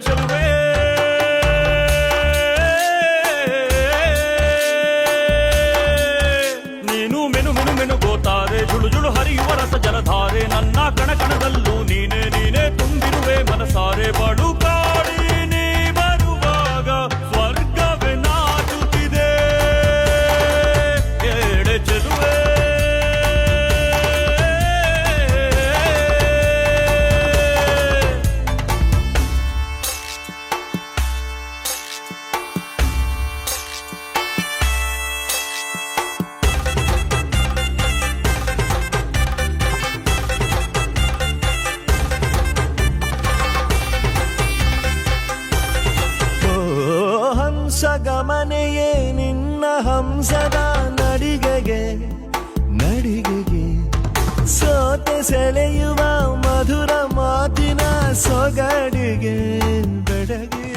ಚೆಲುವೆ ನೀನು menu menu menu ಗೋತಾರೆ ಜುಳು ಜುಳು ಹರಿಯುವ ರಸ ಜಲಧಾರೆ ನನ್ನ ಕಣ ಕಣದಲ್ಲೂ ನೀನೇ ನೀನೇ ತುಂಬಿರುವೆ ಮನಸಾರೆ ಬಡು ಕಾಡಿ ನೀ ಬರುವಾಗ ಸ್ವರ್ಗವೇ ನಾಚುತ್ತಿದೆ ಎಡೆ ಚೆಲುವೆ ಗಮನೆಯೇ ನಿನ್ನ ಹಂಸದ ನಡಿಗೆಗೆ ನಡಿಗೆಗೆ ಸೋತೆ ಸೆಳೆಯುವ ಮಧುರ ಮಾತಿನ ಸೊಗಡಿಗೆ ಬೆಡಗಿ